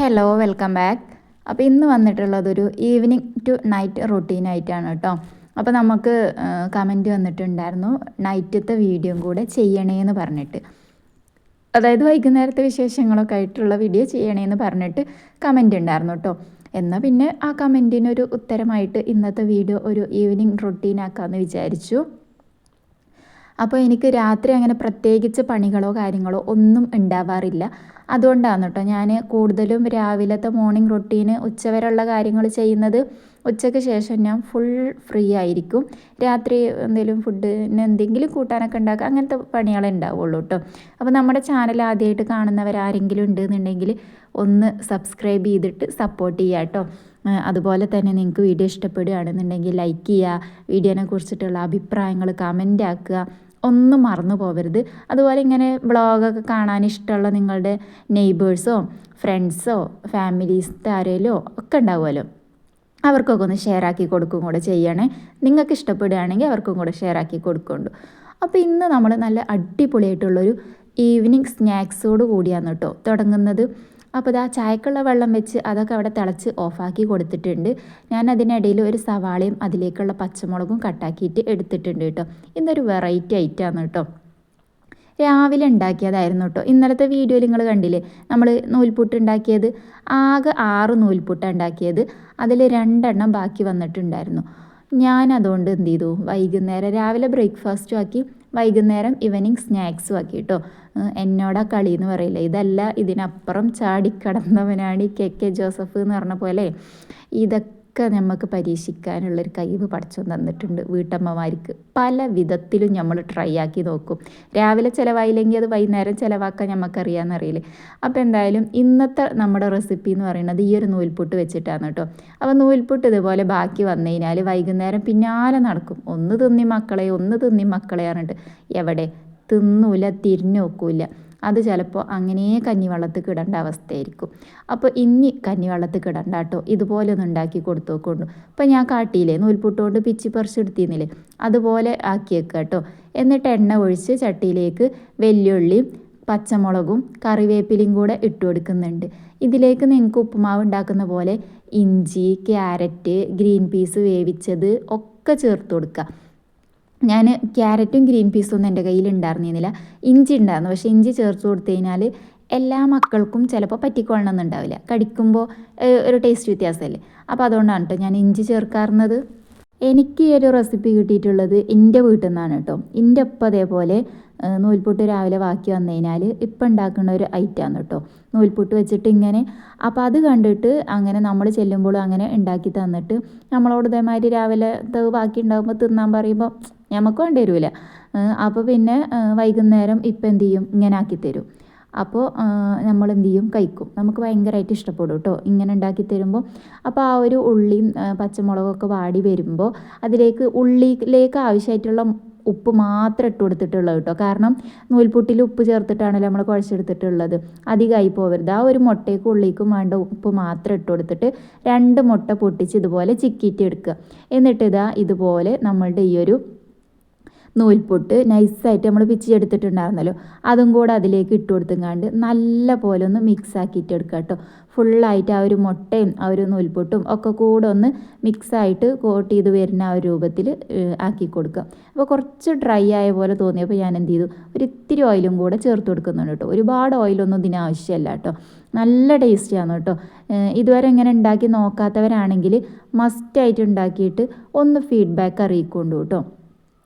Hello welcome back. അപ്പോൾ ഇന്ന് വന്നിട്ടുള്ളതൊരു evening to night റൊട്ടീനായിട്ടാണ് കേട്ടോ. അപ്പോൾ നമുക്ക് കമൻറ്റ് വന്നിട്ടുണ്ടായിരുന്നു നൈറ്റത്തെ വീഡിയോയും കൂടെ ചെയ്യണേന്ന് പറഞ്ഞിട്ട്, അതായത് വൈകുന്നേരത്തെ വിശേഷങ്ങളൊക്കെ ആയിട്ടുള്ള വീഡിയോ ചെയ്യണേന്ന് പറഞ്ഞിട്ട് കമൻറ്റ് ഉണ്ടായിരുന്നു കേട്ടോ. എന്നാൽ പിന്നെ ആ കമൻറ്റിനൊരു ഉത്തരമായിട്ട് ഇന്നത്തെ വീഡിയോ ഒരു ഈവനിങ് റൊട്ടീനാക്കാമെന്ന് വിചാരിച്ചു. അപ്പോൾ എനിക്ക് രാത്രി അങ്ങനെ പ്രത്യേകിച്ച് പണികളോ കാര്യങ്ങളോ ഒന്നും ഉണ്ടാവാറില്ല. അതുകൊണ്ടാണ് കേട്ടോ ഞാൻ കൂടുതലും രാവിലത്തെ മോർണിംഗ് റൊട്ടീന് ഉച്ചവരെയുള്ള കാര്യങ്ങൾ ചെയ്യുന്നത്. ഉച്ചയ്ക്ക് ശേഷം ഞാൻ ഫുൾ ഫ്രീ ആയിരിക്കും. രാത്രി എന്തെങ്കിലും ഫുഡിന് എന്തെങ്കിലും കൂട്ടാനൊക്കെ ഉണ്ടാക്കുക, അങ്ങനത്തെ പണികളെ ഉണ്ടാവുള്ളൂ കേട്ടോ. അപ്പോൾ നമ്മുടെ ചാനൽ ആദ്യമായിട്ട് കാണുന്നവരാരെങ്കിലും ഉണ്ടെന്നുണ്ടെങ്കിൽ ഒന്ന് സബ്സ്ക്രൈബ് ചെയ്തിട്ട് സപ്പോർട്ട് ചെയ്യുക കേട്ടോ. അതുപോലെ തന്നെ നിങ്ങൾക്ക് വീഡിയോ ഇഷ്ടപ്പെടുകയാണെന്നുണ്ടെങ്കിൽ ലൈക്ക് ചെയ്യുക, വീഡിയോനെ കുറിച്ചിട്ടുള്ള അഭിപ്രായങ്ങൾ കമൻ്റ് ആക്കുക, ഒന്നും മറന്നു പോകരുത്. അതുപോലെ ഇങ്ങനെ വ്ളോഗൊക്കെ കാണാൻ ഇഷ്ടമുള്ള നിങ്ങളുടെ നെയ്ബേഴ്സോ ഫ്രണ്ട്സോ ഫാമിലീസ് ആരെങ്കിലോ ഒക്കെ ഉണ്ടാവുമല്ലോ, അവർക്കൊക്കെ ഒന്ന് ഷെയർ ആക്കി കൊടുക്കും കൂടെ ചെയ്യണേ. നിങ്ങൾക്ക് ഇഷ്ടപ്പെടുകയാണെങ്കിൽ അവർക്കും കൂടെ ഷെയർ ആക്കി കൊടുക്കുന്നുണ്ട്. അപ്പോൾ ഇന്ന് നമ്മൾ നല്ല അടിപൊളിയായിട്ടുള്ളൊരു ഈവനിങ് സ്നാക്സോട് കൂടിയാണ് കേട്ടോ തുടങ്ങുന്നത്. അപ്പോൾ ഇതാ ചായക്കുള്ള വെള്ളം വെച്ച് അതൊക്കെ അവിടെ തിളച്ച് ഓഫാക്കി കൊടുത്തിട്ടുണ്ട്. ഞാൻ അതിനിടയിൽ ഒരു സവാളയും അതിലേക്കുള്ള പച്ചമുളകും കട്ടാക്കിയിട്ട് എടുത്തിട്ടുണ്ട് കേട്ടോ. ഇന്നൊരു വെറൈറ്റി ഐറ്റമാണ് കേട്ടോ. രാവിലെ ഉണ്ടാക്കിയതായിരുന്നു കേട്ടോ. ഇന്നലത്തെ വീഡിയോയിൽ നിങ്ങൾ കണ്ടില്ലേ, നമ്മൾ നൂൽപുട്ട് ഉണ്ടാക്കിയത്. ആകെ 6 നൂൽപുട്ടാണ് ഉണ്ടാക്കിയത്. അതിൽ 2 എണ്ണം ബാക്കി വന്നിട്ടുണ്ടായിരുന്നു. ഞാൻ അതുകൊണ്ട് എന്ത് ചെയ്തു, വൈകുന്നേരം രാവിലെ ബ്രേക്ക്ഫാസ്റ്റും ആക്കി, വൈകുന്നേരം ഈവനിങ് സ്നാക്സും ആക്കി കേട്ടോ. എന്നോടാ കളി എന്ന് പറയില്ല, ഇതല്ല ഇതിനപ്പുറം ചാടിക്കടന്നവനാണ് ഈ കെ ജോസഫ് എന്ന് പറഞ്ഞ പോലെ. ഇതൊക്കെ നമുക്ക് പരീക്ഷിക്കാനുള്ളൊരു കഴിവ് പടച്ചോൻ തന്നിട്ടുണ്ട് വീട്ടമ്മമാർക്ക്. പല വിധത്തിലും നമ്മൾ ട്രൈ ആക്കി നോക്കും. രാവിലെ ചിലവായില്ലെങ്കിൽ അത് വൈകുന്നേരം ചിലവാക്കാൻ നമുക്കറിയാമെന്നറിയില്ലേ. അപ്പോൾ എന്തായാലും ഇന്നത്തെ നമ്മുടെ റെസിപ്പി എന്ന് പറയുന്നത് ഈ ഒരു നൂൽപുട്ട് വെച്ചിട്ടാണ് കേട്ടോ. അപ്പോൾ നൂൽപുട്ട് ഇതുപോലെ ബാക്കി വന്നു കഴിഞ്ഞാൽ വൈകുന്നേരം പിന്നാലെ നടക്കും, ഒന്ന് തിന്നി മക്കളെ പറഞ്ഞിട്ട്. എവിടെ തിന്നൂല, തിരിഞ്ഞു നോക്കൂല. അത് ചിലപ്പോൾ അങ്ങനെ കഞ്ഞിവെള്ളത്തിൽ കിടേണ്ട അവസ്ഥയായിരിക്കും. അപ്പോൾ ഇനി കഞ്ഞിവെള്ളത്തിൽ കിടണ്ട കേട്ടോ, ഇതുപോലെ ഒന്ന് ഉണ്ടാക്കി കൊടുത്തു നോക്കൊണ്ടു. അപ്പോൾ ഞാൻ കാട്ടിയില്ലേ നൂൽപുട്ടുകൊണ്ട് പിച്ചി പറിച്ചെടുത്തിരുന്നില്ലേ, അതുപോലെ ആക്കി വെക്കുക കേട്ടോ. എന്നിട്ട് എണ്ണ ഒഴിച്ച് ചട്ടിയിലേക്ക് വെല്ലുള്ളിയും പച്ചമുളകും കറിവേപ്പിലയും കൂടെ ഇട്ട് കൊടുക്കുന്നുണ്ട്. ഇതിലേക്ക് നിങ്ങൾക്ക് ഉപ്പുമാവ് ഉണ്ടാക്കുന്ന പോലെ ഇഞ്ചി, ക്യാരറ്റ്, ഗ്രീൻ പീസ് വേവിച്ചത് ഒക്കെ ചേർത്ത് കൊടുക്കുക. ഞാൻ ക്യാരറ്റും ഗ്രീൻ പീസും ഒന്നും എൻ്റെ കയ്യിൽ ഉണ്ടായിരുന്നില്ല. ഇഞ്ചി ഉണ്ടായിരുന്നു, പക്ഷേ ഇഞ്ചി ചേർത്ത് കൊടുത്തു കഴിഞ്ഞാൽ എല്ലാ മക്കൾക്കും ചിലപ്പോൾ പറ്റിക്കൊള്ളണമെന്നുണ്ടാവില്ല, കടിക്കുമ്പോൾ ഒരു ടേസ്റ്റ് വ്യത്യാസമല്ലേ. അപ്പോൾ അതുകൊണ്ടാണ് കേട്ടോ ഞാൻ ഇഞ്ചി ചേർക്കാറുള്ളത്. എനിക്ക് ഈ ഒരു റെസിപ്പി കിട്ടിയിട്ടുള്ളത് എൻ്റെ വീട്ടിൽ നിന്നാണ് കേട്ടോ. എൻ്റെ ഒപ്പം അതേപോലെ നൂൽപുട്ട് രാവിലെ ബാക്കി വന്നു കഴിഞ്ഞാൽ ഇപ്പം ഉണ്ടാക്കുന്ന ഒരു ഐറ്റമാണ് കേട്ടോ, നൂൽപുട്ട് വെച്ചിട്ട് ഇങ്ങനെ. അപ്പോൾ അത് കണ്ടിട്ട് അങ്ങനെ നമ്മൾ ചെല്ലുമ്പോഴും അങ്ങനെ ഉണ്ടാക്കി തന്നിട്ട് നമ്മളോട് ഇതേമാതിരി രാവിലെ ബാക്കി ഉണ്ടാകുമ്പോൾ തിന്നാൻ പറയുമ്പോൾ നമുക്ക് വേണ്ടി വരില്ല. അപ്പോൾ പിന്നെ വൈകുന്നേരം ഇപ്പം എന്ത് ചെയ്യും, ഇങ്ങനെ ആക്കി തരും. അപ്പോൾ നമ്മൾ എന്ത് ചെയ്യും, കഴിക്കും. നമുക്ക് ഭയങ്കരമായിട്ട് ഇഷ്ടപ്പെടും കേട്ടോ ഇങ്ങനെ ഉണ്ടാക്കി തരുമ്പോൾ. അപ്പോൾ ആ ഒരു ഉള്ളിയും പച്ചമുളകൊക്കെ വാടി വരുമ്പോൾ അതിലേക്ക് ഉള്ളിയിലേക്ക് ആവശ്യമായിട്ടുള്ള ഉപ്പ് മാത്രം ഇട്ട് കൊടുത്തിട്ടുള്ളത് കേട്ടോ. കാരണം നൂൽപുട്ടിൽ ഉപ്പ് ചേർത്തിട്ടാണല്ലോ നമ്മൾ കുഴച്ചെടുത്തിട്ടുള്ളത്, അധികമായി പോകരുത്. ആ ഒരു മുട്ടയ്ക്കും ഉള്ളിക്കും വേണ്ട ഉപ്പ് മാത്രം ഇട്ട് കൊടുത്തിട്ട് 2 മുട്ട പൊട്ടിച്ച് ഇതുപോലെ ചിക്കിയിട്ട് എടുക്കുക. എന്നിട്ട് ഇതുപോലെ നമ്മളുടെ ഈ ഒരു നൂൽപുട്ട് നൈസായിട്ട് നമ്മൾ പിച്ചെടുത്തിട്ടുണ്ടായിരുന്നല്ലോ, അതും കൂടെ അതിലേക്ക് ഇട്ട് കൊടുത്തുങ്ങാണ്ട് നല്ല പോലെ ഒന്ന് മിക്സ് ആക്കിയിട്ട് എടുക്കുക കേട്ടോ. ഫുള്ളായിട്ട് ആ ഒരു മുട്ടയും ആ ഒരു നൂൽപുട്ടും ഒക്കെ കൂടെ ഒന്ന് മിക്സായിട്ട് കോട്ട് ചെയ്ത് വരുന്ന ആ ഒരു രൂപത്തിൽ ആക്കി കൊടുക്കുക. അപ്പോൾ കുറച്ച് ഡ്രൈ ആയ പോലെ തോന്നിയപ്പോൾ ഞാൻ എന്ത് ചെയ്തു, ഒരു ഇത്തിരി ഓയിലും കൂടെ ചേർത്ത് കൊടുക്കുന്നുണ്ട് കേട്ടോ. ഒരുപാട് ഓയിലൊന്നും ഇതിന് ആവശ്യമല്ല കേട്ടോ. നല്ല ടേസ്റ്റിയാണ് കേട്ടോ. ഇതുവരെ ഇങ്ങനെ ഉണ്ടാക്കി നോക്കാത്തവരാണെങ്കിൽ മസ്റ്റായിട്ട് ഉണ്ടാക്കിയിട്ട് ഒന്ന് ഫീഡ്ബാക്ക് അറിയിക്കൊണ്ടു കേട്ടോ.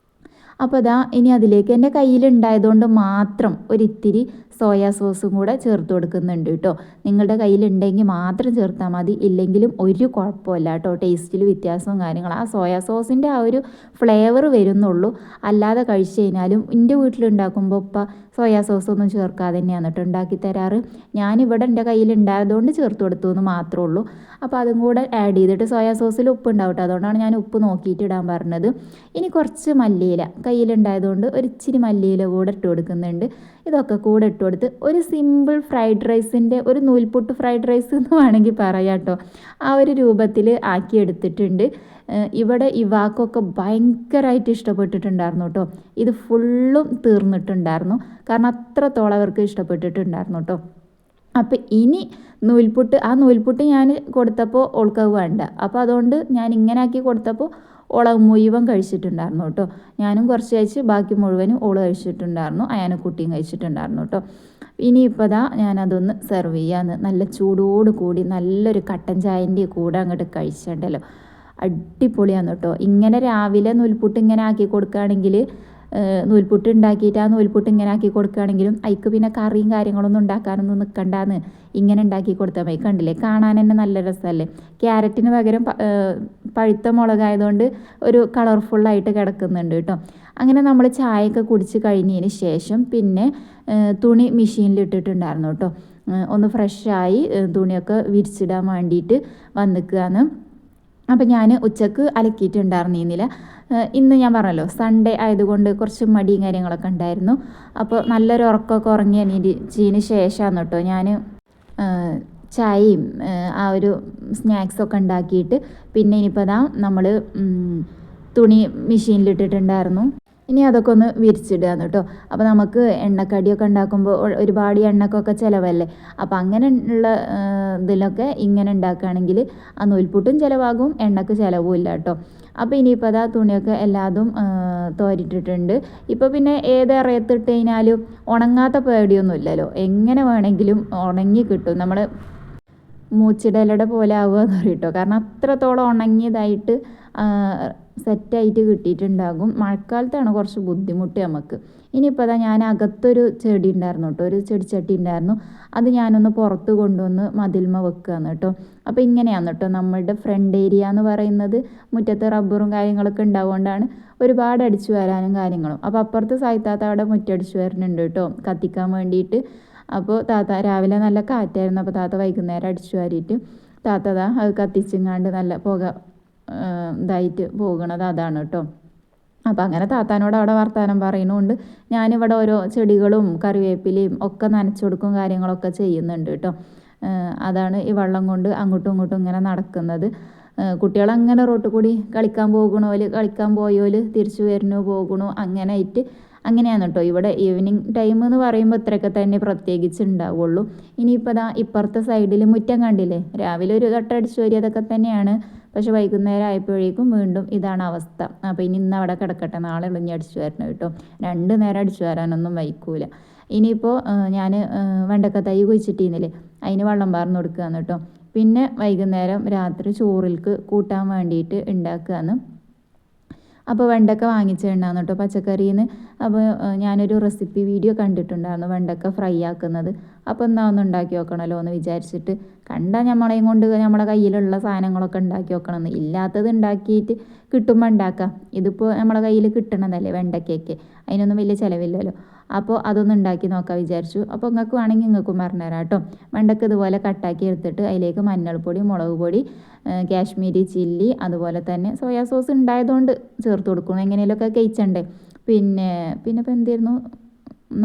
അപ്പോൾ ഇനി അതിലേക്ക് എൻ്റെ കയ്യിലുണ്ടായതുകൊണ്ട് മാത്രം ഒരിത്തിരി സോയാ സോസും കൂടെ ചേർത്ത് കൊടുക്കുന്നുണ്ട് കേട്ടോ. നിങ്ങളുടെ കയ്യിലുണ്ടെങ്കിൽ മാത്രം ചേർത്താൽ മതി, ഇല്ലെങ്കിലും ഒരു കുഴപ്പമില്ല കേട്ടോ. ടേസ്റ്റിൽ വ്യത്യാസവും കാര്യങ്ങളും ആ സോയാ സോസിൻ്റെ ആ ഒരു ഫ്ലേവർ വരുന്നുള്ളൂ. അല്ലാതെ കഴിച്ച് കഴിഞ്ഞാലും എൻ്റെ വീട്ടിലുണ്ടാക്കുമ്പോൾ ഇപ്പം സോയാ സോസൊന്നും ചേർക്കാതെ തന്നെയാണ് കേട്ടോ ഉണ്ടാക്കി തരാറ്. ഞാനിവിടെ എൻ്റെ കയ്യിലുണ്ടായതുകൊണ്ട് ചേർത്ത് കൊടുത്തു എന്ന് മാത്രമേ ഉള്ളൂ. അപ്പോൾ അതും കൂടെ ആഡ് ചെയ്തിട്ട് സോയാ സോസിൽ ഉപ്പ് ഉണ്ടാവും കേട്ടോ, അതുകൊണ്ടാണ് ഞാൻ ഉപ്പ് നോക്കിയിട്ട് ഇടാൻ പറഞ്ഞത്. ഇനി കുറച്ച് മല്ലിയില കയ്യിലുണ്ടായതുകൊണ്ട് ഒരു ഇച്ചിരി മല്ലിയില കൂടെ ഇട്ട് കൊടുക്കുന്നുണ്ട്. ഇതൊക്കെ കൂടെ ഇട്ട് കൊടുത്ത് ഒരു സിമ്പിൾ ഫ്രൈഡ് റൈസിൻ്റെ ഒരു നൂൽപുട്ട് ഫ്രൈഡ് റൈസ് എന്ന് വേണമെങ്കിൽ പറയാം കേട്ടോ, ആ ഒരു രൂപത്തിൽ ആക്കി എടുത്തിട്ടുണ്ട്. ഇവിടെ ഇവാക്കൊക്കെ ഭയങ്കരമായിട്ട് ഇഷ്ടപ്പെട്ടിട്ടുണ്ടായിരുന്നു കേട്ടോ. ഇത് ഫുള്ളും തീർന്നിട്ടുണ്ടായിരുന്നു, കാരണം അത്രത്തോളം അവർക്ക് ഇഷ്ടപ്പെട്ടിട്ടുണ്ടായിരുന്നു കേട്ടോ. അപ്പോൾ ഇനി നൂൽപുട്ട് ഞാൻ കൊടുത്തപ്പോൾ ഓൾക്കത് വേണ്ട. അപ്പോൾ അതുകൊണ്ട് ഞാൻ ഇങ്ങനെ ആക്കി കൊടുത്തപ്പോൾ ഓള മുഴുവൻ കഴിച്ചിട്ടുണ്ടായിരുന്നു കേട്ടോ. ഞാനും കുറച്ച് കഴിച്ച് ബാക്കി മുഴുവനും ഓള് കഴിച്ചിട്ടുണ്ടായിരുന്നു. അയാനക്കുട്ടിയും കഴിച്ചിട്ടുണ്ടായിരുന്നു കേട്ടോ. ഇനിയിപ്പോൾ ഞാനതൊന്ന് സെർവ് ചെയ്യാമെന്ന്. നല്ല ചൂടോട് കൂടി നല്ലൊരു കട്ടൻ ചായൻ്റെ കൂടെ അങ്ങോട്ട് കഴിച്ചിട്ടുണ്ടല്ലോ, അടിപൊളിയാണ് കേട്ടോ. ഇങ്ങനെ രാവിലെ നൂൽപുട്ട് ഇങ്ങനെ ആക്കി കൊടുക്കുകയാണെങ്കിൽ, നൂൽപുട്ട് ഉണ്ടാക്കിയിട്ട് ആ നൂൽപുട്ട് ഇങ്ങനെ ആക്കി കൊടുക്കുകയാണെങ്കിലും അതിക്ക് പിന്നെ കറിയും കാര്യങ്ങളൊന്നും ഉണ്ടാക്കാനൊന്നും നിൽക്കണ്ടാന്ന് ഇങ്ങനെ ഉണ്ടാക്കി കൊടുത്താൽ മതി. കണ്ടില്ലേ, കാണാൻ തന്നെ നല്ല രസമല്ലേ. ക്യാരറ്റിന് പകരം പഴുത്ത മുളകായതുകൊണ്ട് ഒരു കളർഫുള്ളായിട്ട് കിടക്കുന്നുണ്ട് കേട്ടോ. അങ്ങനെ നമ്മൾ ചായയൊക്കെ കുടിച്ച് കഴിഞ്ഞതിന് ശേഷം പിന്നെ തുണി മെഷീനിലിട്ടിട്ടുണ്ടായിരുന്നു കേട്ടോ. ഒന്ന് ഫ്രഷായി തുണിയൊക്കെ വിരിച്ചിടാൻ വേണ്ടിയിട്ട് വന്നിക്കുകയാണ്. അപ്പം ഞാൻ ഉച്ചക്ക് അലക്കിയിട്ടുണ്ടായിരുന്നില്ല. ഇന്ന് ഞാൻ പറഞ്ഞല്ലോ സൺഡേ ആയതുകൊണ്ട് കുറച്ച് മടിയും കാര്യങ്ങളൊക്കെ ഉണ്ടായിരുന്നു. അപ്പോൾ നല്ലൊരു ഉറക്കമൊക്കെ ഉറങ്ങി എണീറ്റതിന് ശേഷമാണ് കേട്ടോ ഞാൻ ചായയും ആ ഒരു സ്നാക്സൊക്കെ ഉണ്ടാക്കിയിട്ട് പിന്നെ ഇനിയിപ്പോൾ നമ്മൾ തുണി മെഷീനിലിട്ടിട്ടുണ്ടായിരുന്നു. ഇനി അതൊക്കെ ഒന്ന് വിരിച്ചിടുകയാണ് കേട്ടോ. അപ്പോൾ നമുക്ക് എണ്ണക്കടിയൊക്കെ ഉണ്ടാക്കുമ്പോൾ ഒരുപാട് എണ്ണക്കൊക്കെ ചിലവല്ലേ. അപ്പോൾ അങ്ങനെ ഉള്ള ഇതിലൊക്കെ ഇങ്ങനെ ഉണ്ടാക്കുകയാണെങ്കിൽ ആ നൂൽപുട്ടും ചിലവാകും, എണ്ണക്ക് ചിലവും ഇല്ല കേട്ടോ. അപ്പോൾ ഇനിയിപ്പോൾ തുണിയൊക്കെ എല്ലാതും തോരിട്ടിട്ടുണ്ട്. ഇപ്പോൾ പിന്നെ ഏത് ഇറയത്തിട്ട് കഴിഞ്ഞാലും ഉണങ്ങാത്ത പേടിയൊന്നും ഇല്ലല്ലോ, എങ്ങനെ വേണമെങ്കിലും ഉണങ്ങി കിട്ടും. നമ്മൾ മൂച്ചിടലയുടെ പോലെ ആവുക എന്ന് പറയും കേട്ടോ. കാരണം അത്രത്തോളം ഉണങ്ങിയതായിട്ട് സെറ്റായിട്ട് കിട്ടിയിട്ടുണ്ടാകും. മഴക്കാലത്താണ് കുറച്ച് ബുദ്ധിമുട്ട് നമുക്ക്. ഇനിയിപ്പോൾ ഞാൻ അകത്തൊരു ചെടി ഉണ്ടായിരുന്നു കേട്ടോ, ഒരു ചെടിച്ചട്ടി ഉണ്ടായിരുന്നു. അത് ഞാനൊന്ന് പുറത്ത് കൊണ്ടുവന്ന് മതിൽമ വെക്കുകയാണ് കേട്ടോ. അപ്പോൾ ഇങ്ങനെയാണ് കേട്ടോ നമ്മളുടെ ഫ്രണ്ട് ഏരിയ എന്ന് പറയുന്നത്. മുറ്റത്ത് റബ്ബറും കാര്യങ്ങളൊക്കെ ഉണ്ടാവുകൊണ്ടാണ് ഒരുപാട് അടിച്ചു വരാനും കാര്യങ്ങളും. അപ്പോൾ അപ്പുറത്ത് സായിത്താത്ത അവിടെ മുറ്റടിച്ചു വരുന്നുണ്ട് കേട്ടോ, കത്തിക്കാൻ വേണ്ടിയിട്ട്. അപ്പോൾ താത്ത രാവിലെ നല്ല കാറ്റായിരുന്നു. അപ്പോൾ താത്ത വൈകുന്നേരം അടിച്ചു വാരിയിട്ട് താത്ത അത് കത്തിച്ചിങ്ങാണ്ട് നല്ല പുക ഇതായിട്ട് പോകുന്നത് അതാണ് കേട്ടോ. അപ്പോൾ അങ്ങനെ താത്താനോട് അവിടെ വർത്തമാനം പറയുന്നുണ്ട്. ഞാനിവിടെ ഓരോ ചെടികളും കറിവേപ്പിലയും ഒക്കെ നനച്ചു കൊടുക്കും കാര്യങ്ങളൊക്കെ ചെയ്യുന്നുണ്ട് കേട്ടോ. അതാണ് ഈ വെള്ളം കൊണ്ട് അങ്ങോട്ടും ഇങ്ങോട്ടും ഇങ്ങനെ നടക്കുന്നത്. കുട്ടികളങ്ങനെ റോട്ടിൽ കൂടി കളിക്കാൻ പോയോല് തിരിച്ചു വരുന്നു പോകണു അങ്ങനെ ആയിട്ട് അങ്ങനെയാണ് കേട്ടോ. ഇവിടെ ഈവനിങ് ടൈം എന്ന് പറയുമ്പോൾ ഇത്രയൊക്കെ തന്നെ പ്രത്യേകിച്ച് ഉണ്ടാവുള്ളൂ. ഇനിയിപ്പോൾ ഇപ്പുറത്തെ സൈഡിൽ മുറ്റം കണ്ടില്ലേ, രാവിലെ ഒരു തൊട്ടടിച്ചു വരിയതൊക്കെ തന്നെയാണ്. പക്ഷെ വൈകുന്നേരം ആയപ്പോഴേക്കും വീണ്ടും ഇതാണ് അവസ്ഥ. അപ്പോൾ ഇന്ന് അവിടെ കിടക്കട്ടെ, നാളെ ഇളിഞ്ഞ് അടിച്ചു വരണം കേട്ടോ. 2 നേരം അടിച്ചു വരാനൊന്നും വൈക്കൂല. ഇനിയിപ്പോൾ ഞാൻ വെണ്ടക്ക തൈ കുഴിച്ചിട്ടിരുന്നില്ലേ, അതിന് വെള്ളം പാർന്ന് കൊടുക്കുകയാണ് കേട്ടോ. പിന്നെ വൈകുന്നേരം രാത്രി ചോറിൽക്ക് കൂട്ടാൻ വേണ്ടിയിട്ട് ഉണ്ടാക്കുകയാണ്. അപ്പോൾ വെണ്ടക്ക വാങ്ങിച്ചിട്ടുണ്ടായിരുന്നു കേട്ടോ പച്ചക്കറിയിൽ നിന്ന്. അപ്പോൾ ഞാനൊരു റെസിപ്പി വീഡിയോ കണ്ടിട്ടുണ്ടായിരുന്നു വെണ്ടക്ക ഫ്രൈ ആക്കുന്നത്. അപ്പോൾ എന്നാ ഒന്ന് ഉണ്ടാക്കി നോക്കണമല്ലോ എന്ന് വിചാരിച്ചിട്ട് കണ്ടാൽ നമ്മളെയും കൊണ്ട് നമ്മളെ കയ്യിലുള്ള സാധനങ്ങളൊക്കെ ഉണ്ടാക്കി നോക്കണമെന്ന്. ഇല്ലാത്തത് ഉണ്ടാക്കിയിട്ട് കിട്ടുമ്പോൾ ഉണ്ടാക്കാം. ഇതിപ്പോൾ നമ്മളെ കയ്യിൽ കിട്ടണതല്ലേ വെണ്ടയ്ക്കൊക്കെ, അതിനൊന്നും വലിയ ചിലവില്ലല്ലോ. അപ്പോൾ അതൊന്ന് ഉണ്ടാക്കി നോക്കാൻ വിചാരിച്ചു. അപ്പോൾ നിങ്ങൾക്ക് വേണമെങ്കിൽ നിങ്ങൾക്കും പറഞ്ഞുതരാം കേട്ടോ. വെണ്ടയ്ക്ക് ഇതുപോലെ കട്ടാക്കി എടുത്തിട്ട് അതിലേക്ക് മഞ്ഞൾപ്പൊടി, മുളക് പൊടി, കാശ്മീരി ചില്ലി, അതുപോലെ തന്നെ സോയാ സോസ് ഉണ്ടായതുകൊണ്ട് ചേർത്ത് കൊടുക്കണം. എങ്ങനെയൊക്കെ കഴിച്ചണ്ടേ. പിന്നെ ഇപ്പോൾ എന്തായിരുന്നു,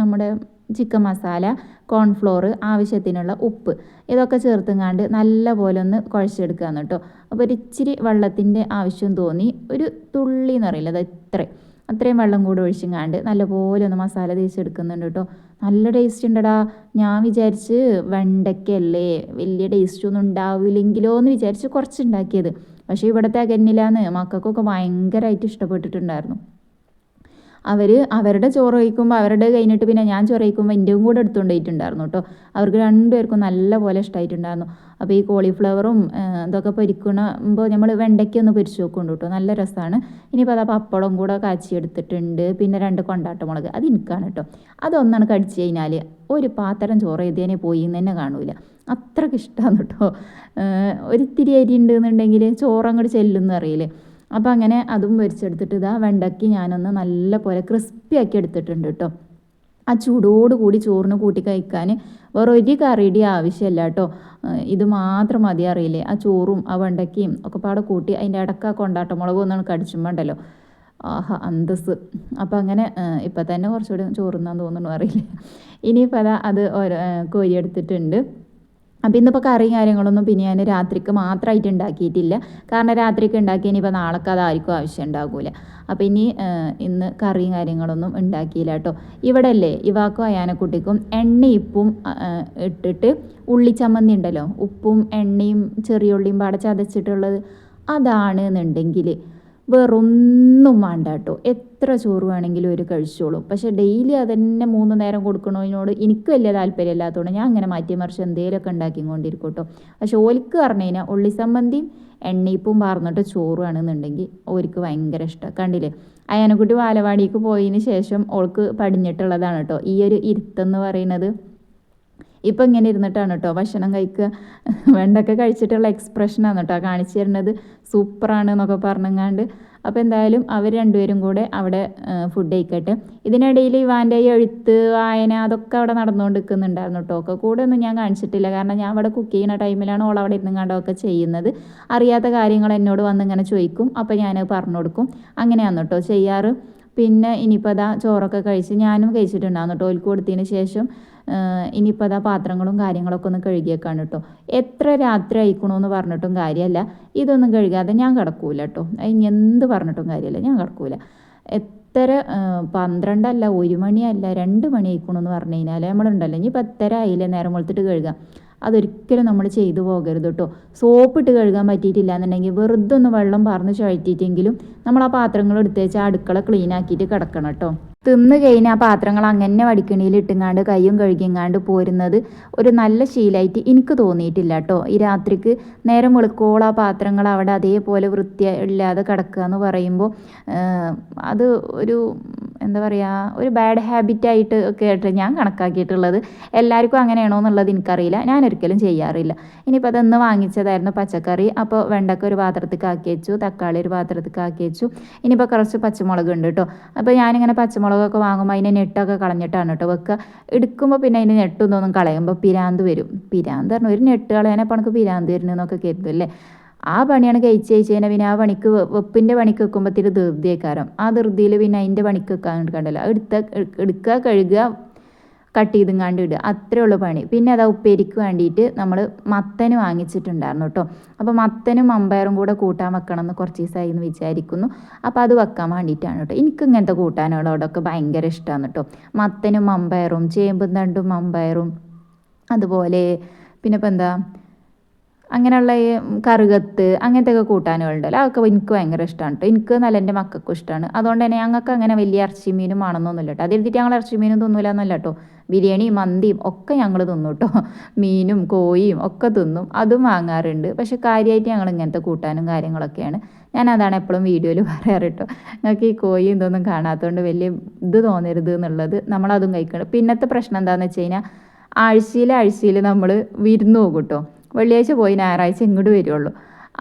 നമ്മുടെ ചിക്കൻ മസാല, കോൺഫ്ലോർ, ആവശ്യത്തിനുള്ള ഉപ്പ്, ഇതൊക്കെ ചേർത്തുങ്ങാണ്ട് നല്ല പോലെ ഒന്ന് കുഴച്ചെടുക്കുകയാണ് കേട്ടോ. അപ്പോൾ ഒരു ഇച്ചിരി വെള്ളത്തിൻ്റെ ആവശ്യം തോന്നി. ഒരു തുള്ളി എന്ന് പറയില്ല, അത് അത്രയും വെള്ളം കൂടെ ഒഴിച്ചിങ്ങാണ്ട് നല്ലപോലെ ഒന്ന് മസാല തേച്ചെടുക്കുന്നുണ്ട് കേട്ടോ. നല്ല ടേസ്റ്റ് ഉണ്ടടാ. ഞാൻ വിചാരിച്ച് വെണ്ടയ്ക്കല്ലേ വലിയ ടേസ്റ്റ് ഒന്നും ഉണ്ടാവില്ലെങ്കിലോ എന്ന് വിചാരിച്ച് കുറച്ചുണ്ടാക്കിയത്. പക്ഷേ ഇവിടുത്തെ അകന്നില്ലാന്ന് മക്കൾക്കൊക്കെ ഭയങ്കരമായിട്ട് ഇഷ്ടപ്പെട്ടിട്ടുണ്ടായിരുന്നു. അവരുടെ ചോറ് കഴിക്കുമ്പോൾ അവരുടെ കഴിഞ്ഞിട്ട് പിന്നെ ഞാൻ ചോറ് കഴിക്കുമ്പോൾ എൻ്റെയും കൂടെ എടുത്തുകൊണ്ട് പോയിട്ടുണ്ടായിരുന്നു കേട്ടോ. അവർക്ക് 2 പേർക്കും നല്ല പോലെ ഇഷ്ടമായിട്ടുണ്ടായിരുന്നു. അപ്പോൾ ഈ കോളിഫ്ലവറും ഇതൊക്കെ പൊരിക്കുമ്പോൾ നമ്മൾ വെണ്ടയ്ക്കൊന്ന് പൊരിച്ച് നോക്കുന്നുണ്ട് കേട്ടോ, നല്ല രസമാണ്. ഇനിയിപ്പോൾ പപ്പടം കൂടെ കാച്ചി എടുത്തിട്ടുണ്ട്. പിന്നെ 2 കൊണ്ടാട്ടമുളക്, അത് എനിക്കാണ് കേട്ടോ. അതൊന്നാണ് കടിച്ചു കഴിഞ്ഞാൽ ഒരു പാത്രം ചോറ് എഴുതിയതിനെ പോയി എന്ന് തന്നെ കാണൂല, അത്രയ്ക്ക് ഇഷ്ടമാണ് കേട്ടോ. ഒരിത്തിരി അരി ഉണ്ടെന്നുണ്ടെങ്കിൽ ചോറങ്ങോട്ട് ചെല്ലുമെന്ന് അറിയില്ലേ. അപ്പോൾ അങ്ങനെ അതും പൊരിച്ചെടുത്തിട്ട് വെണ്ടയ്ക്ക് ഞാനൊന്ന് നല്ല പോലെ ക്രിസ്പി ആക്കി എടുത്തിട്ടുണ്ട് കേട്ടോ. ആ ചൂടോട് കൂടി ചോറിന് കൂട്ടി കഴിക്കാൻ വേറെ ഒരു കറിയുടെ ആവശ്യമില്ല കേട്ടോ. ഇത് മാത്രം മതി അറിയില്ലേ. ആ ചോറും ആ വെണ്ടയ്ക്കയും ഒക്കെ പാടെ കൂട്ടി അതിൻ്റെ ഇടയ്ക്ക് ആ കൊണ്ടാട്ടമുളകും ഒന്നാണ് കടിച്ചുമ്പോണ്ടല്ലോ, ആഹാ അന്തസ്. അപ്പോൾ അങ്ങനെ ഇപ്പം തന്നെ കുറച്ചുകൂടി ചോറുന്നാന്ന് തോന്നുന്നു അറിയില്ലേ. ഇനിയിപ്പോൾ അത് കോരി എടുത്തിട്ടുണ്ട്. അപ്പോൾ ഇന്നിപ്പോൾ കറിയും കാര്യങ്ങളൊന്നും പിന്നെ ഞാൻ രാത്രിക്ക് മാത്രമായിട്ട് ഉണ്ടാക്കിയിട്ടില്ല. കാരണം രാത്രിക്ക് ഉണ്ടാക്കി ഇനിയിപ്പോൾ നാളേക്ക് അതായിരിക്കും ആവശ്യം ഉണ്ടാകില്ല. അപ്പോൾ ഇനി ഇന്ന് കറിയും കാര്യങ്ങളൊന്നും ഉണ്ടാക്കിയില്ല കേട്ടോ. ഇവിടെ അല്ലേ ഇവാക്കും അയാനക്കുട്ടിക്കും എണ്ണയും ഉപ്പും ഇട്ടിട്ട് ഉള്ളിച്ചമ്മന്തി ഉണ്ടല്ലോ, ഉപ്പും എണ്ണയും ചെറിയ ഉള്ളിയും പാടെ ചതച്ചിട്ടുള്ളത്, അതാണ് എന്നുണ്ടെങ്കിൽ വേറൊന്നും വേണ്ട കേട്ടോ. എത്ര ചോറ് വേണമെങ്കിലും ഒരു കഴിച്ചോളും. പക്ഷേ ഡെയിലി അതന്നെ 3 നേരം കൊടുക്കണതിനോട് എനിക്ക് വലിയ താല്പര്യമില്ലാത്തതുകൊണ്ട് ഞാൻ അങ്ങനെ മാറ്റി മറിച്ച് എന്തെങ്കിലുമൊക്കെ ഉണ്ടാക്കിക്കൊണ്ടിരിക്കും കേട്ടോ. പക്ഷെ ഓലിക്ക് പറഞ്ഞു കഴിഞ്ഞാൽ ഉള്ളിസമ്മന്തിയും എണ്ണയിപ്പും പാർന്നിട്ട് ചോറുവാണെന്നുണ്ടെങ്കിൽ ഓർക്ക് ഭയങ്കര ഇഷ്ടമാണ്. കണ്ടില്ലേ, അയാനക്കുട്ടി ബാലവാടിക്ക് പോയതിന് ശേഷം ഓൾക്ക് പടിഞ്ഞിട്ടുള്ളതാണ് കേട്ടോ ഈ ഒരു ഇരുത്തെന്ന് പറയുന്നത്. ഇപ്പം ഇങ്ങനെ ഇരുന്നിട്ടാണ് കേട്ടോ ഭക്ഷണം കഴിക്കുക. വെണ്ടൊക്കെ കഴിച്ചിട്ടുള്ള എക്സ്പ്രഷനാണ് കേട്ടോ കാണിച്ചു തരുന്നത്. സൂപ്പറാണ് എന്നൊക്കെ പറഞ്ഞങ്ങാണ്ട്. അപ്പോൾ എന്തായാലും അവർ രണ്ടുപേരും കൂടെ അവിടെ ഫുഡ് കഴിക്കട്ടെ. ഇതിനിടയിൽ ഇവാൻ്റെ എഴുത്ത് വായന അതൊക്കെ അവിടെ നടന്നുകൊണ്ട് നിൽക്കുന്നുണ്ടായിരുന്നു കേട്ടോ. ഒക്കെ കൂടെ ഒന്നും ഞാൻ കാണിച്ചിട്ടില്ല. കാരണം ഞാൻ അവിടെ കുക്ക് ചെയ്യുന്ന ടൈമിലാണ് ഓൾ അവിടെ ഇരുന്ന് കണ്ടൊക്കെ ചെയ്യുന്നത്. അറിയാത്ത കാര്യങ്ങൾ എന്നോട് വന്ന് ഇങ്ങനെ ചോദിക്കും. അപ്പോൾ ഞാൻ പറഞ്ഞു കൊടുക്കും. അങ്ങനെയാണ് കേട്ടോ ചെയ്യാറ്. പിന്നെ ഇനിയിപ്പോൾ അതാ ചോറൊക്കെ കഴിച്ച് ഞാനും കഴിച്ചിട്ടുണ്ടായിരുന്നു കേട്ടോ. ഓൽക്ക് കൊടുത്തതിന് ശേഷം ഇനിയിപ്പോൾ അതാ പാത്രങ്ങളും കാര്യങ്ങളൊക്കെ ഒന്ന് കഴുകിയേക്കാണ് കേട്ടോ. എത്ര രാത്രി ആയിക്കണമെന്ന് പറഞ്ഞിട്ടും കാര്യമല്ല, ഇതൊന്നും കഴുകാതെ ഞാൻ കിടക്കൂല കേട്ടോ. ഇനി എന്ത് പറഞ്ഞിട്ടും കാര്യമല്ല, ഞാൻ കിടക്കൂല. എത്ര 12 അല്ല 1 മണിയല്ല 2 മണി ആയിക്കണമെന്ന് പറഞ്ഞു കഴിഞ്ഞാൽ നമ്മളുണ്ടല്ലോ ഇനിയിപ്പോൾ എത്ര ആയില്ലേ നേരം വെളുത്തിട്ട് കഴുകാം. അതൊരിക്കലും നമ്മൾ ചെയ്തു പോകരുത് കേട്ടോ. സോപ്പിട്ട് കഴുകാൻ പറ്റിയിട്ടില്ല എന്നുണ്ടെങ്കിൽ വെറുതെ ഒന്ന് വെള്ളം പാർന്ന് ചുഴറ്റിയിട്ടെങ്കിലും നമ്മൾ ആ പാത്രങ്ങൾ എടുത്ത് വെച്ചാൽ അടുക്കള ക്ലീൻ ആക്കിയിട്ട് കിടക്കണം കേട്ടോ. തിന്ന് കഴിഞ്ഞാൽ ആ പാത്രങ്ങൾ അങ്ങനെ വടിക്കണിയിൽ ഇട്ടുങ്ങാണ്ട് കയ്യും കഴുകിങ്ങാണ്ട് പോരുന്നത് ഒരു നല്ല ശീലമായിട്ട് എനിക്ക് തോന്നിയിട്ടില്ല കേട്ടോ. ഈ രാത്രിക്ക് നേരം വെളുക്കോളം ആ പാത്രങ്ങൾ അവിടെ അതേപോലെ വൃത്തിയില്ലാതെ കിടക്കുക എന്ന് പറയുമ്പോൾ അത് ഒരു എന്താ പറയുക, ഒരു ബാഡ് ഹാബിറ്റായിട്ട് ഒക്കെ ആയിട്ട് ഞാൻ കണക്കാക്കിയിട്ടുള്ളത്. എല്ലാവർക്കും അങ്ങനെയാണോ എന്നുള്ളത് എനിക്കറിയില്ല. ഞാനൊരിക്കലും ചെയ്യാറില്ല. ഇനിയിപ്പോൾ അതൊന്ന് വാങ്ങിച്ചതായിരുന്നു പച്ചക്കറി. അപ്പോൾ വെണ്ടക്ക ഒരു പാത്രത്തിൽ ആക്കി വെച്ചു, തക്കാളി ഒരു പാത്രത്തിൽ ആക്കി വെച്ചു. ഇനിയിപ്പോൾ കുറച്ച് പച്ചമുളക് ഉണ്ട് കേട്ടോ. അപ്പോൾ ഞാനിങ്ങനെ പച്ചമുളകൊക്കെ വാങ്ങുമ്പോൾ അതിൻ്റെ നെട്ടൊക്കെ കളഞ്ഞിട്ടാണ് കേട്ടോ വെക്കുക. എടുക്കുമ്പോൾ പിന്നെ അതിൻ്റെ നെട്ടൊന്നും കളയുമ്പോൾ പിരാന്ത് വരും. പിരാന്ത് പറഞ്ഞാൽ ഒരു നെട്ട് കളയാനപ്പോൾ എനിക്ക് പിരാന്ത് വരുന്നതെന്നൊക്കെ കരുതും അല്ലേ. ആ പണിയാണ് കഴിച്ച് കഴിഞ്ഞാൽ പിന്നെ ആ പണിക്ക് വെപ്പിൻ്റെ പണിക്ക് വെക്കുമ്പോഴത്തേക്ക് ധൃതിയേക്കാരം. ആ ധൃതിയിൽ പിന്നെ അതിൻ്റെ പണിക്ക് വെക്കാൻ കണ്ടല്ലോ, എടുക്കുക കഴുകുക കട്ട് ചെയ്തുങ്ങാണ്ട് ഇടുക, അത്രേ ഉള്ളൂ പണി. പിന്നെ അതാ ഉപ്പേരിക്ക് വേണ്ടിയിട്ട് നമ്മൾ മത്തന് വാങ്ങിച്ചിട്ടുണ്ടായിരുന്നു കേട്ടോ. അപ്പോൾ മത്തനും മമ്പയറും കൂടെ കൂട്ടാൻ വെക്കണം എന്ന് കുറച്ച് ദിവസമായി എന്ന് വിചാരിക്കുന്നു. അപ്പോൾ അത് വെക്കാൻ വേണ്ടിയിട്ടാണ് കേട്ടോ. എനിക്ക് ഇങ്ങനത്തെ കൂട്ടാനുകളോടൊക്കെ ഭയങ്കര ഇഷ്ടമാണ് കേട്ടോ. മത്തനും മമ്പയറും ചേമ്പും തണ്ടും മമ്പയറും അതുപോലെ പിന്നെ ഇപ്പം എന്താ അങ്ങനെയുള്ള ഈ കറുകത്ത് അങ്ങനത്തെയൊക്കെ കൂട്ടാനുകളുണ്ടല്ലോ, അതൊക്കെ എനിക്ക് ഭയങ്കര ഇഷ്ടമാണ് കേട്ടോ. എനിക്ക് നല്ല എൻ്റെ മക്കൾക്കും ഇഷ്ടമാണ്. അതുകൊണ്ട് തന്നെ ഞങ്ങൾക്ക് അങ്ങനെ വലിയ ഇറച്ചി മീനും ആണെന്നൊന്നുമില്ല കേട്ടോ. അതെഴുതിയിട്ട് ഞങ്ങൾ ഇറച്ചി മീനും തിന്നില്ല എന്നല്ല കേട്ടോ. ബിരിയാണിയും മന്തിയും ഒക്കെ ഞങ്ങൾ തിന്നും കേട്ടോ. മീനും കോഴിയും ഒക്കെ തിന്നും, അതും വാങ്ങാറുണ്ട്. പക്ഷെ കാര്യമായിട്ട് ഞങ്ങൾ ഇങ്ങനത്തെ കൂട്ടാനും കാര്യങ്ങളൊക്കെയാണ്. ഞാൻ അതാണ് എപ്പോഴും വീഡിയോയിൽ പറയാറ് കേട്ടോ. ഞങ്ങൾക്ക് ഈ കോഴിയും ഇതൊന്നും കാണാത്തതുകൊണ്ട് വലിയ ഇത് തോന്നരുത് എന്നുള്ളത്. നമ്മളതും കഴിക്കണം. പിന്നത്തെ പ്രശ്നം എന്താണെന്ന് വെച്ച് കഴിഞ്ഞാൽ ആഴ്ചയിൽ നമ്മൾ വിരുന്ന് പോകും കേട്ടോ. വെള്ളിയാഴ്ച പോയി ഞായറാഴ്ച ഇങ്ങോട്ട് വരുള്ളൂ.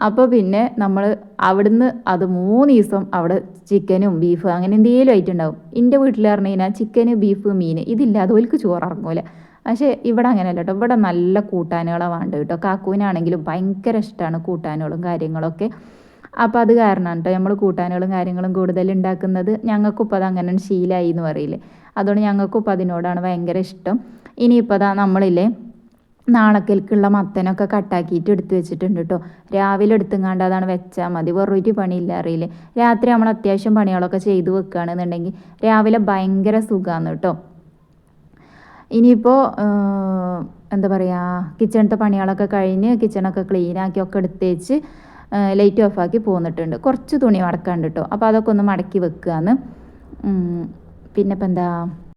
അപ്പോൾ പിന്നെ നമ്മൾ അവിടുന്ന് അത് 3 ദിവസം അവിടെ ചിക്കനും ബീഫ് അങ്ങനെ എന്തെങ്കിലും ആയിട്ടുണ്ടാവും. എൻ്റെ വീട്ടിൽ പറഞ്ഞു കഴിഞ്ഞാൽ ചിക്കന് ബീഫ് മീൻ ഇതില്ലാതെ ഓൽക്ക് ചോറിറങ്ങൂല. പക്ഷേ ഇവിടെ അങ്ങനെയല്ല കേട്ടോ. ഇവിടെ നല്ല കൂട്ടാനുകളാണ് വേണ്ടത് കേട്ടോ. കാക്കൂനാണെങ്കിലും ഭയങ്കര ഇഷ്ടമാണ് കൂട്ടാനുകളും കാര്യങ്ങളൊക്കെ. അപ്പോൾ അത് കാരണമാണ് കേട്ടോ നമ്മൾ കൂട്ടാനുകളും കാര്യങ്ങളും കൂടുതൽ ഉണ്ടാക്കുന്നത്. ഞങ്ങൾക്കും ഇപ്പോൾ അത് അങ്ങനെ ശീലമായി എന്ന് പറയില്ലേ. അതുകൊണ്ട് ഞങ്ങൾക്കും ഇപ്പോൾ അതിനോടാണ് ഭയങ്കര ഇഷ്ടം. ഇനിയിപ്പോൾ അതാ നമ്മളില്ലേ നാളേക്കുള്ള മത്തനൊക്കെ കട്ടാക്കിയിട്ട് എടുത്ത് വെച്ചിട്ടുണ്ട് കേട്ടോ. രാവിലെ എടുത്തുങ്ങാണ്ട് അതാണ് വെച്ചാൽ മതി, വെറൊരു പണിയില്ല അറിയില്ലേ. രാത്രി നമ്മൾ അത്യാവശ്യം പണികളൊക്കെ ചെയ്ത് വെക്കുകയാണെന്നുണ്ടെങ്കിൽ രാവിലെ ഭയങ്കര സുഖമാണ് കേട്ടോ. ഇനിയിപ്പോൾ എന്താ പറയുക, കിച്ചണത്തെ പണികളൊക്കെ കഴിഞ്ഞ് കിച്ചണൊക്കെ ക്ലീനാക്കി ഒക്കെ എടുത്ത് വെച്ച് ലൈറ്റ് ഓഫാക്കി പോന്നിട്ടുണ്ട്. കുറച്ച് തുണി മടക്കാണ്ട് കേട്ടോ. അപ്പോൾ അതൊക്കെ ഒന്ന് മടക്കി വെക്കുകയെന്ന്. പിന്നെ ഇപ്പം എന്താ,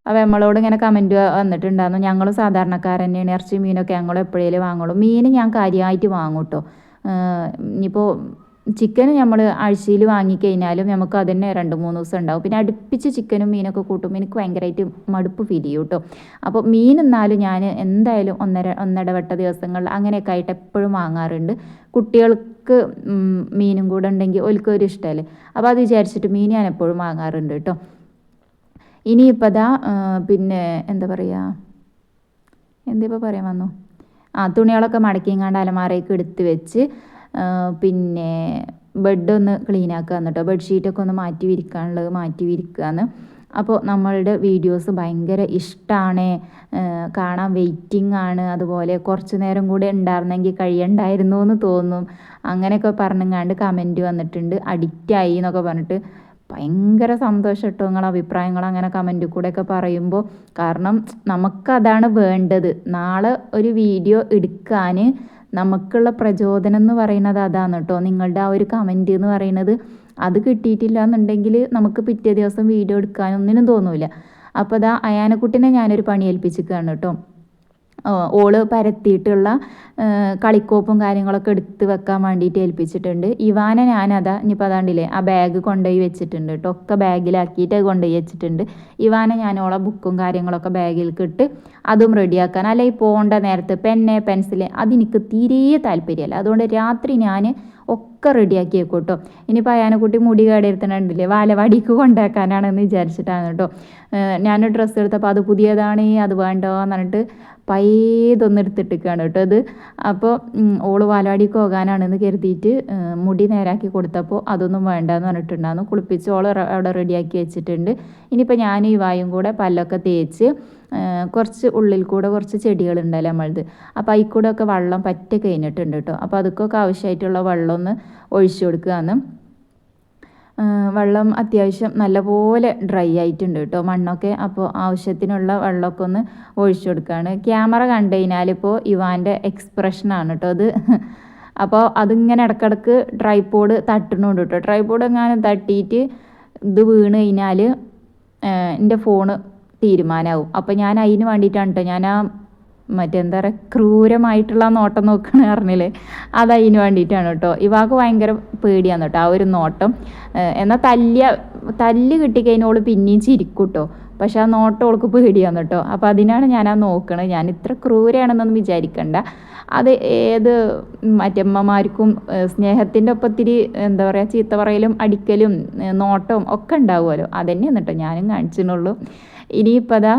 അപ്പോൾ നമ്മളോട് ഇങ്ങനെ കമൻറ്റ് വന്നിട്ടുണ്ടായിരുന്നു. ഞങ്ങൾ സാധാരണക്കാർ തന്നെയാണ്, ഇറച്ചി മീനൊക്കെ ഞങ്ങൾ എപ്പോഴേലും വാങ്ങുള്ളൂ. മീൻ ഞാൻ കാര്യമായിട്ട് വാങ്ങും കേട്ടോ. ഇനിയിപ്പോൾ ചിക്കൻ നമ്മൾ ആഴ്ചയിൽ വാങ്ങിക്കഴിഞ്ഞാലും നമുക്ക് അതന്നെ 2-3 ദിവസം ഉണ്ടാവും. പിന്നെ അടുപ്പിച്ച് ചിക്കനും മീനൊക്കെ കൂട്ടുമ്പോൾ എനിക്ക് ഭയങ്കരമായിട്ട് മടുപ്പ് ഫീൽ ചെയ്യും കേട്ടോ. അപ്പോൾ മീൻ എന്നാലും ഞാൻ എന്തായാലും ഒന്നിടവിട്ട ദിവസങ്ങളിൽ അങ്ങനെയൊക്കെ ആയിട്ട് എപ്പോഴും വാങ്ങാറുണ്ട്. കുട്ടികൾക്ക് മീനും കൂടെ ഉണ്ടെങ്കിൽ ഓൽക്കൊരു ഇഷ്ടമല്ലേ. അപ്പോൾ അത് വിചാരിച്ചിട്ട് മീൻ ഞാൻ എപ്പോഴും വാങ്ങാറുണ്ട് കേട്ടോ. ഇനിയിപ്പോൾ അതാ പിന്നെ എന്താ പറയുക, എന്തിപ്പോൾ പറയാൻ വന്നു, തുണികളൊക്കെ മടക്കിങ്ങാണ്ട് അലമാരയ്ക്ക് എടുത്ത് വെച്ച് പിന്നെ ബെഡൊന്ന് ക്ലീൻ ആക്കുക കേട്ടോ. ബെഡ്ഷീറ്റൊക്കെ ഒന്ന് മാറ്റി വിരിക്കാനുള്ളത് മാറ്റി വിരിക്കുകയെന്ന്. അപ്പോൾ നമ്മളുടെ വീഡിയോസ് ഭയങ്കര ഇഷ്ടമാണ്, കാണാൻ വെയിറ്റിംഗ് ആണ്, അതുപോലെ കുറച്ച് നേരം കൂടെ ഉണ്ടായിരുന്നെങ്കിൽ കഴിയണ്ടായിരുന്നു എന്ന് തോന്നും, അങ്ങനെയൊക്കെ പറഞ്ഞങ്ങാണ്ട് കമൻറ്റ് വന്നിട്ടുണ്ട്. അഡിക്റ്റായി എന്നൊക്കെ പറഞ്ഞിട്ട് ഭയങ്കര സന്തോഷം കേട്ടോ നിങ്ങളെ അഭിപ്രായങ്ങൾ അങ്ങനെ കമൻറ്റിൽ കൂടെയൊക്കെ പറയുമ്പോൾ. കാരണം നമുക്കതാണ് വേണ്ടത്. നാളെ ഒരു വീഡിയോ എടുക്കാൻ നമുക്കുള്ള പ്രചോദനം എന്ന് പറയുന്നത് അതാണ് കേട്ടോ. നിങ്ങളുടെ ആ ഒരു കമൻറ്റ് എന്ന് പറയുന്നത്, അത് കിട്ടിയിട്ടില്ല എന്നുണ്ടെങ്കിൽ നമുക്ക് പിറ്റേ ദിവസം വീഡിയോ എടുക്കാനൊന്നിനും തോന്നില്ല. അപ്പോൾ അതാ അയാനക്കുട്ടിനെ ഞാനൊരു പണി ഏൽപ്പിച്ചിരിക്കുകയാണ് കേട്ടോ. ഓള് പരത്തിയിട്ടുള്ള കളിക്കോപ്പും കാര്യങ്ങളൊക്കെ എടുത്ത് വെക്കാൻ വേണ്ടിയിട്ട് ഏൽപ്പിച്ചിട്ടുണ്ട്. ഇവാനെ ഞാനതാ ഇനിയിപ്പോൾ അതാണ്ടില്ലേ ആ ബാഗ് കൊണ്ടുപോയി വെച്ചിട്ടുണ്ട് കേട്ടോ. ഒക്കെ ബാഗിലാക്കിയിട്ട് കൊണ്ടുപോയി വെച്ചിട്ടുണ്ട്. ഇവാനെ ഞാൻ ഓളെ ബുക്കും കാര്യങ്ങളൊക്കെ ബാഗിലേക്ക് ഇട്ട് അതും റെഡിയാക്കാൻ, അല്ലെ ഈ പോകേണ്ട നേരത്ത് പെന്ന് പെൻസില് അതെനിക്ക് തീരെ താല്പര്യമല്ല. അതുകൊണ്ട് രാത്രി ഞാൻ ഒക്കെ റെഡിയാക്കി വെക്കും കേട്ടോ. ഇനിയിപ്പോൾ അയാനെക്കുട്ടി മുടി കേടെടുത്തിട്ടുണ്ടില്ലേ, ബാലവാടിക്ക് കൊണ്ടാക്കാനാണെന്ന് വിചാരിച്ചിട്ടാണ് കേട്ടോ. ഞാൻ ഡ്രസ്സ് എടുത്തപ്പോൾ അത് പുതിയതാണ്, അത് വേണ്ടോ എന്ന് പറഞ്ഞിട്ട് പഴയതൊന്നും എടുത്തിട്ടിരിക്കുകയാണ് കേട്ടോ ഇത്. അപ്പോൾ ഓള് ബാലവാടിക്ക് പോകാനാണെന്ന് കരുതിയിട്ട് മുടി നേരാക്കി കൊടുത്തപ്പോൾ അതൊന്നും വേണ്ടെന്ന് പറഞ്ഞിട്ടുണ്ടായിരുന്നു. കുളിപ്പിച്ച് ഓൾ അവിടെ റെഡിയാക്കി വെച്ചിട്ടുണ്ട്. ഇനിയിപ്പോൾ ഞാനും ഈ വായും കൂടെ പല്ലൊക്കെ തേച്ച് കുറച്ച് ഉള്ളിൽ കൂടെ കുറച്ച് ചെടികളുണ്ടല്ലോ നമ്മളത്, അപ്പോൾ അതിൽ കൂടെ ഒക്കെ വെള്ളം പറ്റ കഴിഞ്ഞിട്ടുണ്ട് കേട്ടോ. അപ്പോൾ അതൊക്കെ ആവശ്യമായിട്ടുള്ള വെള്ളം ഒന്ന് ഒഴിച്ചു കൊടുക്കുകയാണ്. വെള്ളം അത്യാവശ്യം നല്ലപോലെ ഡ്രൈ ആയിട്ടുണ്ട് കേട്ടോ മണ്ണൊക്കെ. അപ്പോൾ ആവശ്യത്തിനുള്ള വെള്ളമൊക്കെ ഒന്ന് ഒഴിച്ചു കൊടുക്കുകയാണ്. ക്യാമറ കണ്ടു കഴിഞ്ഞാൽ ഇപ്പോൾ ഇവാൻ്റെ എക്സ്പ്രഷനാണ് കേട്ടോ അത്. അപ്പോൾ അതിങ്ങനെ ഇടക്കിടക്ക് ട്രൈപോഡ് തട്ടണുണ്ട് കേട്ടോ. ട്രൈപോഡ് എങ്ങാനും തട്ടിയിട്ട് ഇത് വീണ് കഴിഞ്ഞാൽ എൻ്റെ ഫോണ് തീരുമാനമാവും. അപ്പോൾ ഞാൻ അതിന് വേണ്ടിയിട്ടാണ് കേട്ടോ ഞാൻ ആ മറ്റെന്താ പറയുക ക്രൂരമായിട്ടുള്ള നോട്ടം നോക്കണ പറഞ്ഞില്ലേ, അത് അതിന് വേണ്ടിയിട്ടാണ് കേട്ടോ. ഇവാൾക്ക് ഭയങ്കര പേടിയാണ് കേട്ടോ ആ ഒരു നോട്ടം. എന്നാൽ തല്ല് കിട്ടിക്കഴിഞ്ഞാൽ ഓൾ പിന്നെയും ചിരിക്കും കേട്ടോ. പക്ഷെ ആ നോട്ടം ഓൾക്ക് പേടിയാണ് കേട്ടോ. അപ്പോൾ അതിനാണ് ഞാൻ ആ നോക്കണത്. ഞാൻ ഇത്ര ക്രൂരയാണെന്നൊന്നും വിചാരിക്കണ്ട. അത് ഏത് മറ്റമ്മമാർക്കും സ്നേഹത്തിൻ്റെ ഒപ്പത്തിരി എന്താ പറയുക ചീത്ത പറയലും അടിക്കലും നോട്ടവും ഒക്കെ ഉണ്ടാവുമല്ലോ, അതന്നെയാണ് കേട്ടോ ഞാനും കാണിച്ചിട്ടുള്ളൂ. ഇനിയിപ്പോൾ അതാ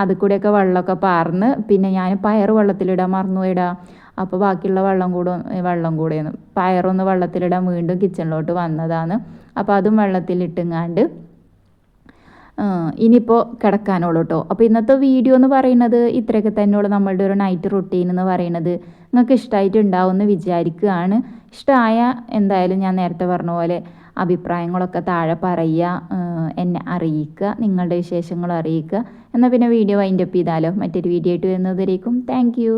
അത് കൂടെയൊക്കെ വെള്ളമൊക്കെ പാർന്ന് പിന്നെ ഞാൻ പയർ വെള്ളത്തിലിടാൻ മറന്നുപോയിടാം. അപ്പോൾ ബാക്കിയുള്ള വെള്ളം കൂടെയാണ് പയറൊന്ന് വെള്ളത്തിലിടാൻ വീണ്ടും കിച്ചണിലോട്ട് വന്നതാണ്. അപ്പോൾ അതും വെള്ളത്തിലിട്ടുങ്ങാണ്ട് ഇനിയിപ്പോൾ കിടക്കാനുള്ളൂ കേട്ടോ. അപ്പോൾ ഇന്നത്തെ വീഡിയോ എന്ന് പറയുന്നത് ഇത്രയൊക്കെ തന്നെയുള്ളൂ. നമ്മളുടെ ഒരു നൈറ്റ് റുട്ടീൻ എന്ന് പറയുന്നത് നിങ്ങൾക്ക് ഇഷ്ടമായിട്ടുണ്ടാവുമെന്ന് വിചാരിക്കുകയാണ്. ഇഷ്ടമായ എന്തായാലും ഞാൻ നേരത്തെ പറഞ്ഞ പോലെ അഭിപ്രായങ്ങളൊക്കെ താഴെ പറയുക, എന്നെ അറിയിക്കുക, നിങ്ങളുടെ വിശേഷങ്ങൾ അറിയിക്കുക. എന്നാൽ പിന്നെ വീഡിയോ വൈൻഡപ്പ് ചെയ്താലോ. മറ്റൊരു വീഡിയോ ആയിട്ട് വരുന്നതുവരേക്കും താങ്ക് യു.